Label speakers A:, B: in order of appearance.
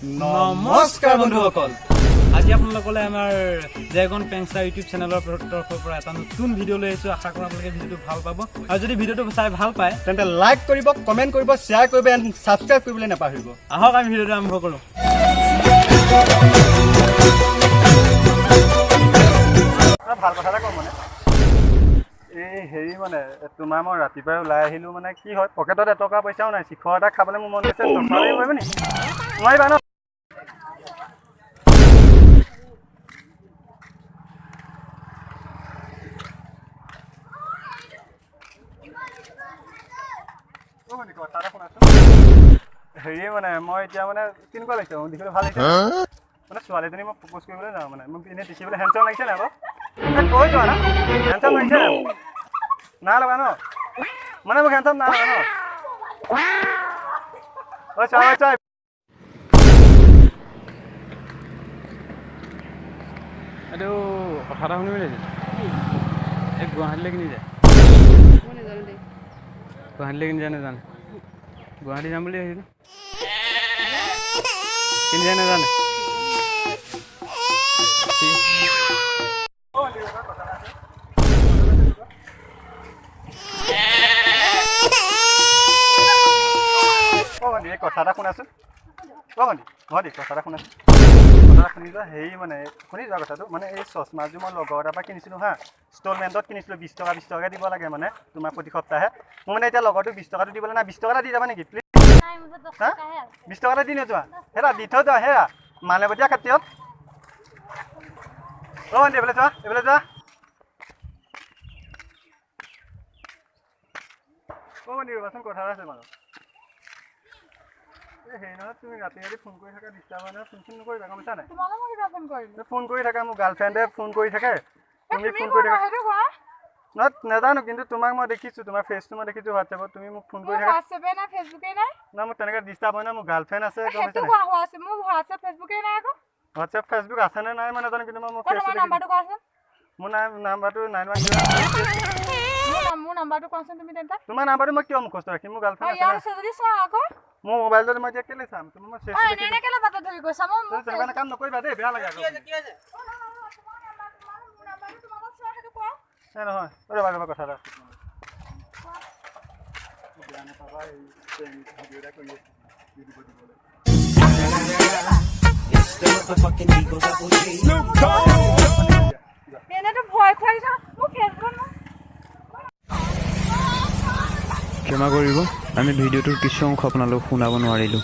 A: নমস্কাৰ বন্ধুসকল আজি আপোনালোকলৈ আমাৰ ড্ৰেগন পেংষ্টাৰ ইউটিউব চেনেলৰ তৰফৰ পৰা এটা নতুন ভিডিঅ' লৈ আহিছোঁ আশা কৰোঁ আপোনালোকে ভিডিঅ'টো ভাল পাব আৰু যদি ভিডিঅ'টো চাই ভাল পায় তেন্তে লাইক কৰিব কমেণ্ট কৰিব শ্বেয়াৰ কৰিব এণ্ড ছাবস্ক্ৰাইব কৰিবলৈ নাপাহৰিব আহক আমি ভিডিঅ'টো আৰম্ভ কৰোঁ ভাল কথা এটা কওঁ মানে এই হেৰি মানে তোমাৰ মই ৰাতিপুৱাই ওলাই আহিলোঁ মানে কি হয় পকেটত এটকা পইচাও নাই শিখৰ এটা খাবলৈ মোৰ মন গৈছে পাৰিব নি নোৱাৰিবা ন হেৰি মানে মই এতিয়া মানে কেনেকুৱা লাগিছে মোক দেখিবলৈ ভাল লাগিছে মানে ছোৱালীজনী মই প্ৰপ'জ কৰিবলৈ যাওঁ মানে মোক এনেই দেখিবলৈ হেণ্ডচাম লাগিছে নাই বাৰু কৈ যোৱা না হেণ্ডচাম লাগিছে নাই নাই লগা ন মানে মোক হেণ্ডচাম নাই লগা ন এইটো কথা এটা শুনিব লাগিছিল এই গুৱাহাটীলৈ কিনি যায় গুৱাহাটীলৈ কিনি যায় নাজানে গুৱাহাটী যাম বুলি ভাবিছিলোঁ কিনি যায় নাজানে কথা এটা শুনাচোন ভণ্টি কথা এটা শুনাচোন কথা এটা শুনি যোৱা হেৰি মানে শুনি যোৱা কথাটো মানে এই চশমাযোৰ মই লগৰ এটাৰ পৰা কিনিছিলোঁ হা ইনষ্টলমেণ্টত কিনিছিলোঁ 20 টকা দিব লাগে মানে তোমাৰ প্ৰতি সপ্তাহে মোৰ মানে এতিয়া লগৰটো 20 টকাটো দিবলৈ নাই 20 টকা এটা দি যাবা নেকি প্লিজ হা 20 টকা এটা দি নোযোৱা হেৰা দি থৈ যোৱা হেৰা মানৱতীয়া খাতিৰত ভণ্টি এইফালে যোৱা ভণ্টি ৰ'বাচোন কথা এটা আছে বাৰু হেৰি নহয় তুমি ৰাতি ফোন কৰি থাকা ডিষ্টাৰ্ব হয় নহয় ফোন নকৰিবা গম পাইছা নাই ফোন কৰি থাকা মোৰ গাৰ্লফ্ৰেণ্ডে ফোন কৰি থাকে তুমি ফোন কৰি থাকা নহয় নাজানো কিন্তু তোমাক মই দেখিছোঁ তোমাৰ ফেচটো মই দেখিছোঁ হোৱাটছএপত তুমি মোক ফোন কৰি থাকা নহয় মোৰ তেনেকৈ ডিষ্টাৰ্ব হয় নহয় মোৰ গাৰ্লফ্ৰেণ্ড আছে গম পাইছা নাই হোৱাটছএপ ফেচবুক আছেনে নাই মই নাজানো কিন্তু মই মোৰ ফেচটো মোৰ নাম্বাৰটো 91 তোমাৰ নাম্বাৰটো মই কিয় মুখস্থ ৰাখিম মোৰ গাৰ্লফ্ৰেণ্ড মোৰ মোবাইলটো মই এতিয়া কেলে চাম তুমি মই কাম নকৰিবা দেই বেয়া লাগে নহয় ৰ'বা কথা এটা ক্ষমা কৰিব আমি ভিডিঅ'টোৰ কিছু অংশ আপোনালোক শুনাব নোৱাৰিলোঁ